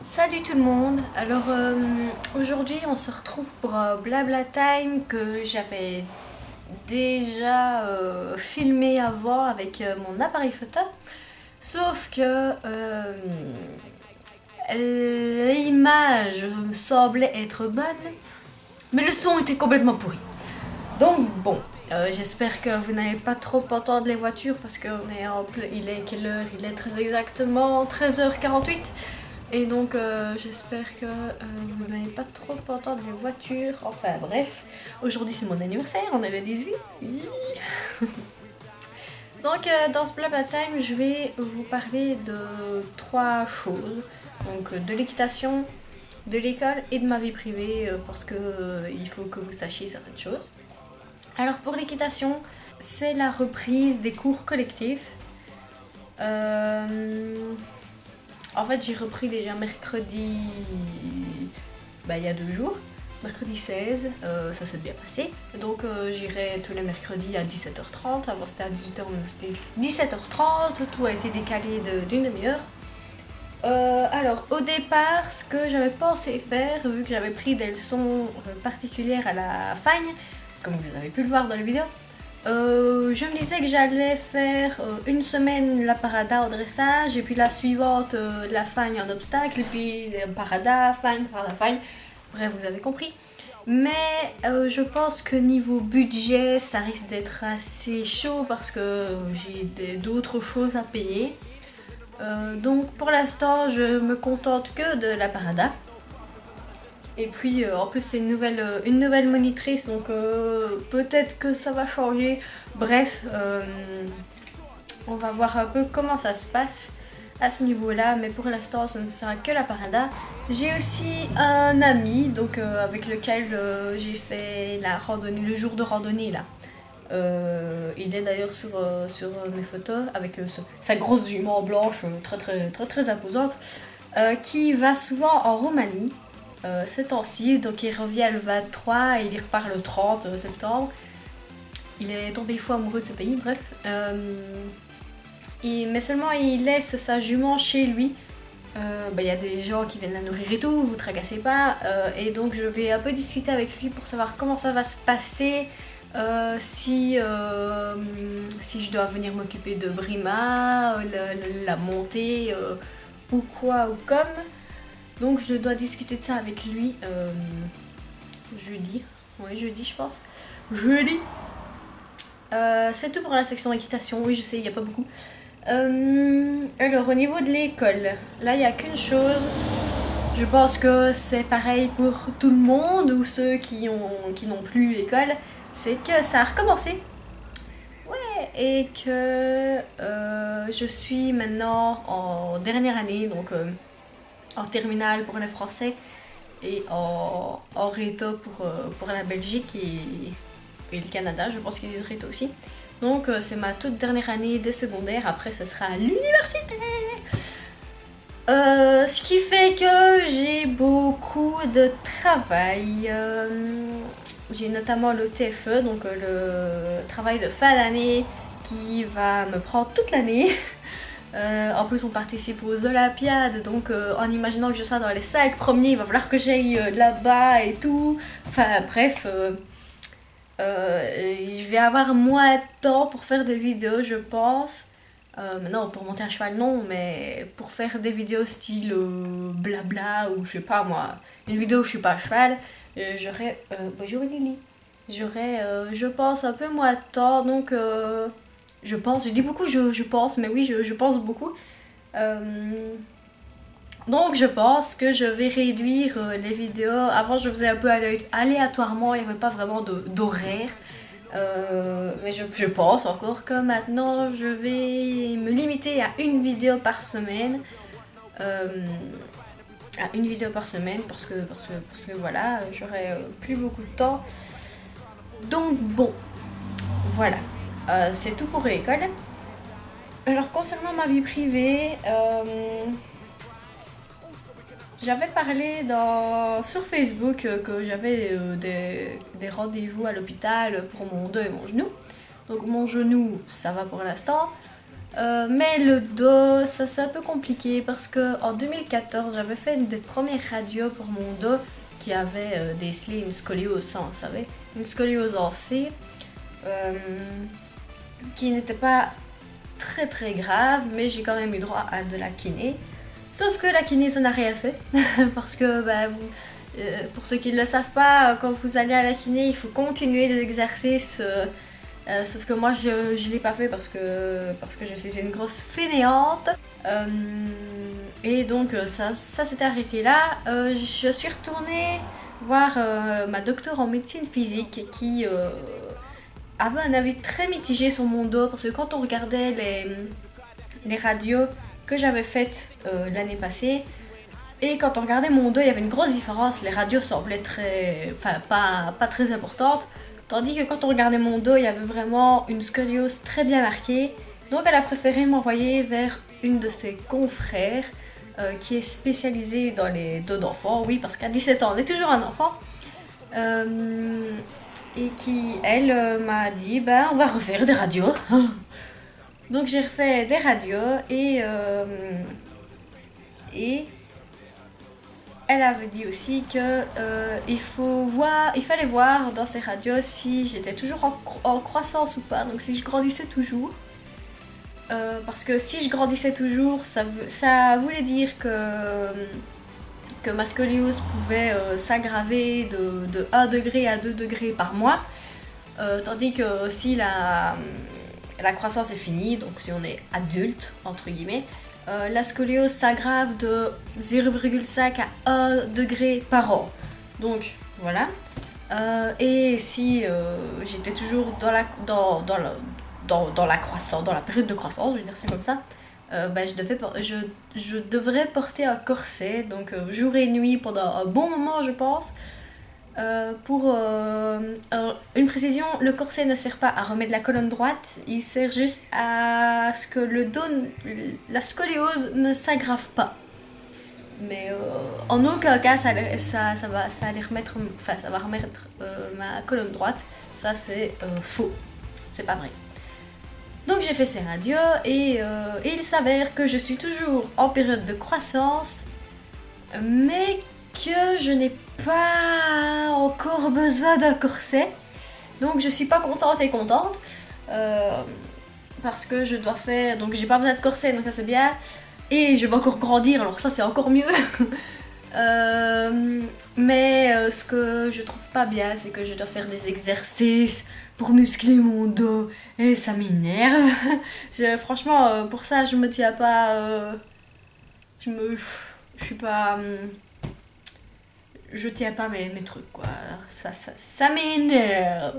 Salut tout le monde, alors aujourd'hui on se retrouve pour Blabla Time que j'avais déjà filmé avant avec mon appareil photo, sauf que l'image me semblait être bonne, mais le son était complètement pourri. Donc bon, j'espère que vous n'allez pas trop entendre les voitures parce qu'on est il est quelle heure? Il est très exactement 13h48. Et donc j'espère que vous n'allez pas trop entendre les voitures. Enfin bref, aujourd'hui c'est mon anniversaire, on est le 18. Donc dans ce Blabla Time, je vais vous parler de 3 choses. Donc de l'équitation, de l'école et de ma vie privée parce que il faut que vous sachiez certaines choses. Alors pour l'équitation, c'est la reprise des cours collectifs. En fait, j'ai repris déjà mercredi, il y a 2 jours, mercredi 16, ça s'est bien passé. Donc j'irai tous les mercredis à 17h30, avant c'était à 18h, c'était 17h30, tout a été décalé d'une demi-heure. Alors au départ, ce que j'avais pensé faire, vu que j'avais pris des leçons particulières à la fagne, comme vous avez pu le voir dans la vidéo, je me disais que j'allais faire une semaine la parada au dressage et puis la suivante la fagne en obstacle et puis parada, fagne, bref vous avez compris. Mais je pense que niveau budget ça risque d'être assez chaud parce que j'ai d'autres choses à payer. Donc pour l'instant je me contente que de la parada. Et puis en plus c'est une nouvelle monitrice, donc peut-être que ça va changer. Bref, on va voir un peu comment ça se passe à ce niveau-là. Mais pour l'instant ce ne sera que la parada. J'ai aussi un ami donc, avec lequel j'ai fait la randonnée, le jour de randonnée là. Il est d'ailleurs sur mes photos avec sa grosse jument blanche très imposante qui va souvent en Roumanie. Ces temps-ci, donc il revient le 23 et il y repart le 30 septembre. Il est tombé fou amoureux de ce pays, bref. Mais seulement il laisse sa jument chez lui. Y a des gens qui viennent la nourrir et tout, vous tracassez pas. Et donc je vais un peu discuter avec lui pour savoir comment ça va se passer. Si je dois venir m'occuper de Brima, la montée ou quoi ou comme. Donc je dois discuter de ça avec lui jeudi. Oui, jeudi je pense. Jeudi. C'est tout pour la section équitation. Oui, je sais, il n'y a pas beaucoup. Alors au niveau de l'école, là il n'y a qu'une chose. Je pense que c'est pareil pour tout le monde ou ceux qui n'ont plus école. C'est que ça a recommencé. Ouais, et que je suis maintenant en dernière année, donc en terminale pour le français et en réto pour la Belgique et le Canada, je pense qu'ils disent réto aussi. Donc c'est ma toute dernière année des secondaires, après ce sera l'université. Ce qui fait que j'ai beaucoup de travail. J'ai notamment le TFE, donc le travail de fin d'année qui va me prendre toute l'année. En plus on participe aux Olympiades, donc en imaginant que je sois dans les 5 premiers, il va falloir que j'aille là-bas et tout. Enfin bref, je vais avoir moins de temps pour faire des vidéos je pense. Non, pour monter à cheval non, mais pour faire des vidéos style blabla ou je sais pas moi, une vidéo où je suis pas à cheval, j'aurais... bonjour Lily. J'aurais, je pense, un peu moins de temps, donc... je pense, je dis beaucoup je pense, mais oui, je pense beaucoup. Donc je pense que je vais réduire les vidéos. Avant je faisais un peu aléatoirement, il n'y avait pas vraiment d'horaire. Mais je pense encore que maintenant je vais me limiter à une vidéo par semaine. Parce que voilà, j'aurai plus beaucoup de temps. Donc bon, voilà. C'est tout pour l'école. Alors concernant ma vie privée, J'avais parlé sur Facebook que j'avais des rendez-vous à l'hôpital pour mon dos et mon genou. Donc mon genou, ça va pour l'instant. Mais le dos, ça c'est un peu compliqué parce que en 2014, j'avais fait une des premières radios pour mon dos qui avait décelé une scoliose, ça on savait, une scoliose en C, qui n'était pas très très grave, mais j'ai quand même eu droit à de la kiné. Sauf que la kiné, ça n'a rien fait, parce que pour ceux qui ne le savent pas, quand vous allez à la kiné, il faut continuer les exercices. Sauf que moi, je ne l'ai pas fait parce que je suis une grosse fainéante. Et donc, ça s'est arrêté là. Je suis retournée voir ma docteure en médecine physique qui avait un avis très mitigé sur mon dos, parce que quand on regardait les radios que j'avais faites l'année passée, et quand on regardait mon dos, il y avait une grosse différence. Les radios semblaient pas très importantes, tandis que quand on regardait mon dos, il y avait vraiment une scoliose très bien marquée. Donc elle a préféré m'envoyer vers une de ses confrères qui est spécialisée dans les dos d'enfants. Oui, parce qu'à 17 ans, on est toujours un enfant. Et qui, elle, m'a dit, on va refaire des radios. Donc j'ai refait des radios et elle avait dit aussi que il fallait voir dans ces radios si j'étais toujours en croissance ou pas, donc si je grandissais toujours. Parce que si je grandissais toujours, ça voulait dire que ma scoliose pouvait s'aggraver de 1 degré à 2 degrés par mois. Tandis que si la croissance est finie, donc si on est adulte, entre guillemets, la scoliose s'aggrave de 0,5 à 1 degré par an. Donc voilà. Et si j'étais toujours dans la croissance, dans la période de croissance, je vais dire c'est comme ça, je devrais porter un corset, donc jour et nuit pendant un bon moment, je pense. Pour une précision, le corset ne sert pas à remettre la colonne droite, il sert juste à ce que la scoliose ne s'aggrave pas. Mais en aucun cas ça va remettre ma colonne droite. Ça c'est faux, c'est pas vrai. Donc j'ai fait ces radios et il s'avère que je suis toujours en période de croissance, mais que je n'ai pas encore besoin d'un corset. Donc je suis pas contente et contente parce que je dois faire, donc j'ai pas besoin de corset, donc ça c'est bien, et je vais encore grandir, alors ça c'est encore mieux. Mais ce que je trouve pas bien, c'est que je dois faire des exercices pour muscler mon dos et ça m'énerve. Franchement, pour ça je me tiens pas, je suis pas, je tiens pas mes trucs quoi, ça m'énerve.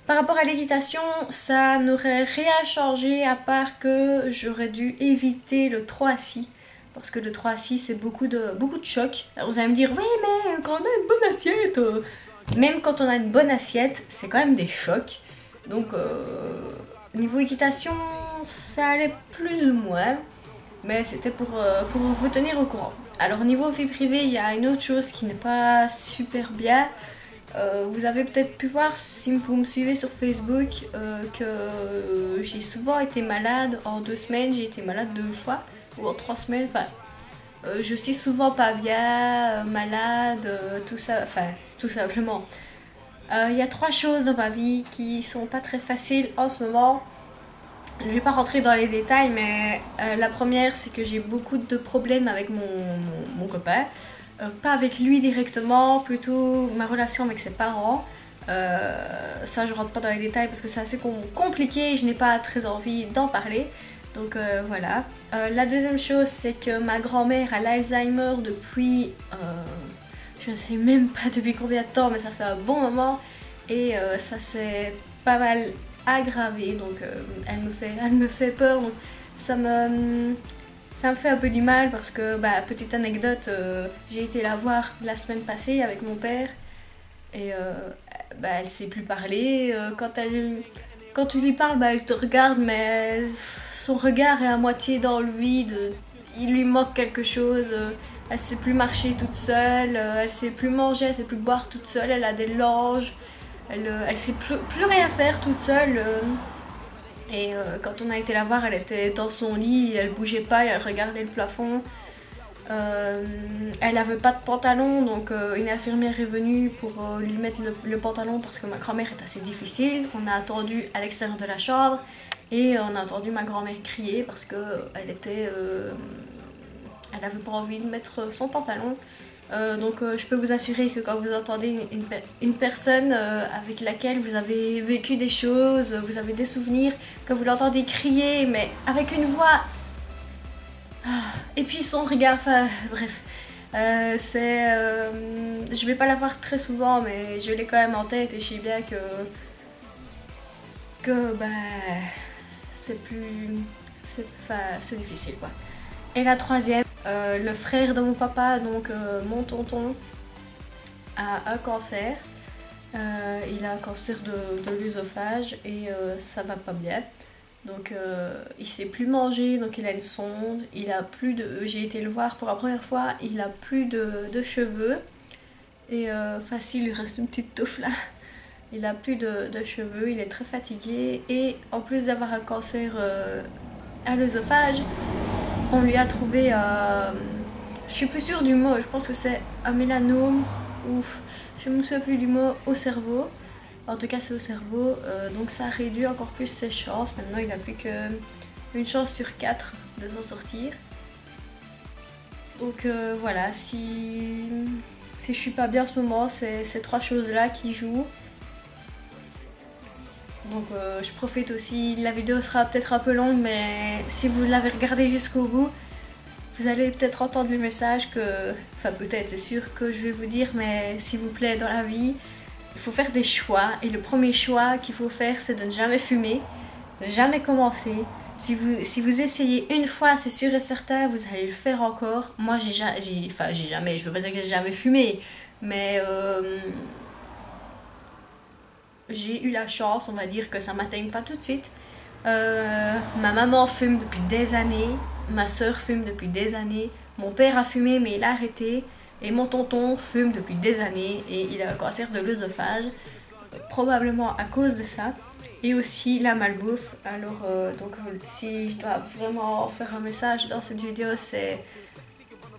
Par rapport à l'équitation, ça n'aurait rien changé à part que j'aurais dû éviter le 3 assis. Parce que le 3 assis c'est beaucoup de choc. Alors vous allez me dire, oui mais quand on a une bonne assiette, même quand on a une bonne assiette, c'est quand même des chocs. Donc niveau équitation, ça allait plus ou moins. Mais c'était pour vous tenir au courant. Alors niveau vie privée, il y a une autre chose qui n'est pas super bien. Vous avez peut-être pu voir, si vous me suivez sur Facebook, que j'ai souvent été malade. En 2 semaines, j'ai été malade 2 fois. Ou en 3 semaines, enfin, je suis souvent pas bien, malade, tout ça, enfin, tout simplement. Il y a 3 choses dans ma vie qui sont pas très faciles en ce moment. Je vais pas rentrer dans les détails, mais la première, c'est que j'ai beaucoup de problèmes avec mon copain. Pas avec lui directement, plutôt ma relation avec ses parents. Ça, je rentre pas dans les détails parce que c'est assez compliqué et je n'ai pas très envie d'en parler. Donc voilà. La deuxième chose, c'est que ma grand-mère a l'Alzheimer depuis, je ne sais même pas depuis combien de temps, mais ça fait un bon moment. Et ça s'est pas mal aggravé, donc elle me fait peur. Donc ça me fait un peu du mal parce que, petite anecdote, j'ai été la voir la semaine passée avec mon père. Et elle sait plus parler. Quand tu lui parles, elle te regarde, mais son regard est à moitié dans le vide. Il lui manque quelque chose. Elle sait plus marcher toute seule, elle sait plus manger, elle sait plus boire toute seule, elle a des langes, elle sait plus rien faire toute seule. Et quand on a été la voir, elle était dans son lit, elle bougeait pas et elle regardait le plafond. Elle avait pas de pantalon, donc une infirmière est venue pour lui mettre le pantalon parce que ma grand-mère est assez difficile. On a attendu à l'extérieur de la chambre et on a entendu ma grand-mère crier parce que elle avait pas envie de mettre son pantalon. Donc je peux vous assurer que quand vous entendez une personne avec laquelle vous avez vécu des choses, vous avez des souvenirs, que vous l'entendez crier mais avec une voix et puis son regard, enfin bref, je vais pas la voir très souvent mais je l'ai quand même en tête et je sais bien que bah c'est difficile quoi. Et la troisième, le frère de mon papa, donc mon tonton, a un cancer. Il a un cancer de l'œsophage et ça va pas bien. Donc il sait plus manger, donc il a une sonde. Il a plus de. J'ai été le voir pour la première fois, il a plus de cheveux. Et facile, il lui reste une petite touffe là. Il a plus de cheveux, il est très fatigué. Et en plus d'avoir un cancer à l'œsophage, on lui a trouvé, je suis plus sûre du mot, je pense que c'est un mélanome, ou je me souviens plus du mot, au cerveau. En tout cas c'est au cerveau, donc ça réduit encore plus ses chances. Maintenant il n'a plus qu'une chance sur 4 de s'en sortir. Donc voilà, si je suis pas bien en ce moment, c'est ces trois choses là qui jouent. Donc je profite aussi, la vidéo sera peut-être un peu longue mais si vous l'avez regardée jusqu'au bout, vous allez peut-être entendre le message que, enfin peut-être c'est sûr que je vais vous dire, mais s'il vous plaît dans la vie, il faut faire des choix et le premier choix qu'il faut faire c'est de ne jamais fumer, de ne jamais commencer. Si vous essayez une fois, c'est sûr et certain, vous allez le faire encore. Moi j'ai jamais, je peux pas dire que j'ai jamais fumé, mais j'ai eu la chance, on va dire, que ça m'atteigne pas tout de suite. Ma maman fume depuis des années, ma soeur fume depuis des années, mon père a fumé mais il a arrêté, et mon tonton fume depuis des années et il a un cancer de l'œsophage, probablement à cause de ça, et aussi la malbouffe. Alors donc si je dois vraiment faire un message dans cette vidéo, c'est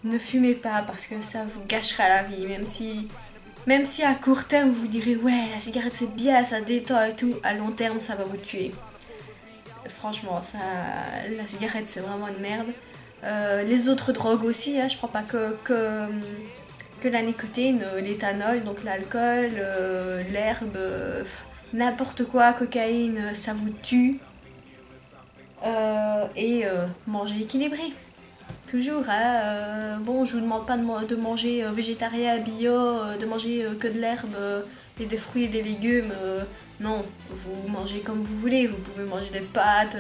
ne fumez pas parce que ça vous gâchera la vie, même si à court terme vous direz ouais la cigarette c'est bien, ça détend et tout, à long terme ça va vous tuer. Franchement, la cigarette c'est vraiment une merde. Les autres drogues aussi, hein, je crois pas que la nicotine, l'éthanol, donc l'alcool, l'herbe, n'importe quoi, cocaïne, ça vous tue. Et manger équilibré. Toujours, hein, bon, je vous demande pas de manger végétarien, bio, de manger que de l'herbe et des fruits et des légumes. Non, vous mangez comme vous voulez, vous pouvez manger des pâtes,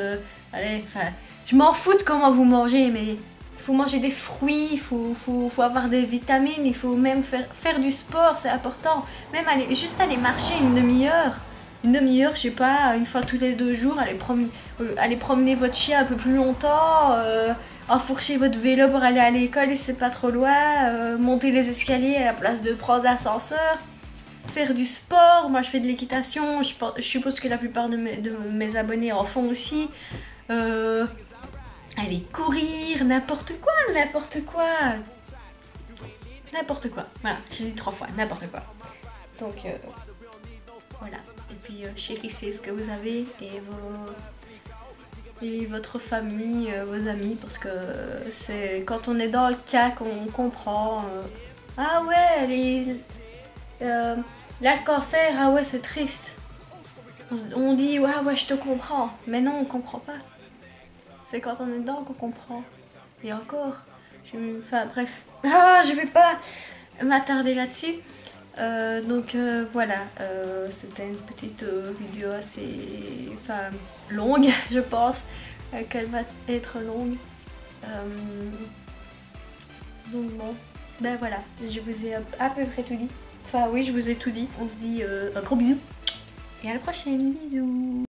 allez, enfin, je m'en fous de comment vous mangez, mais il faut manger des fruits, il faut avoir des vitamines, il faut même faire du sport, c'est important. Même juste aller marcher une demi-heure, je sais pas, une fois tous les 2 jours, aller promener votre chien un peu plus longtemps, enfourcher votre vélo pour aller à l'école si c'est pas trop loin, monter les escaliers à la place de prendre l'ascenseur, faire du sport. Moi je fais de l'équitation, je suppose que la plupart de mes abonnés en font aussi. Aller courir, n'importe quoi, voilà, j'ai dit 3 fois, n'importe quoi. Donc voilà, et puis chérissez ce que vous avez et votre famille, vos amis, parce que c'est quand on est dans le cas qu'on comprend. Ah ouais, là le cancer, ah ouais c'est triste. On dit ouais je te comprends, mais non on comprend pas. C'est quand on est dedans qu'on comprend. Et encore, enfin bref, je vais pas m'attarder là-dessus. Donc voilà, c'était une petite vidéo assez longue, je pense qu'elle va être longue. Donc bon, ben voilà, je vous ai à peu près tout dit. Enfin oui, je vous ai tout dit. On se dit un gros bisou et à la prochaine, bisous.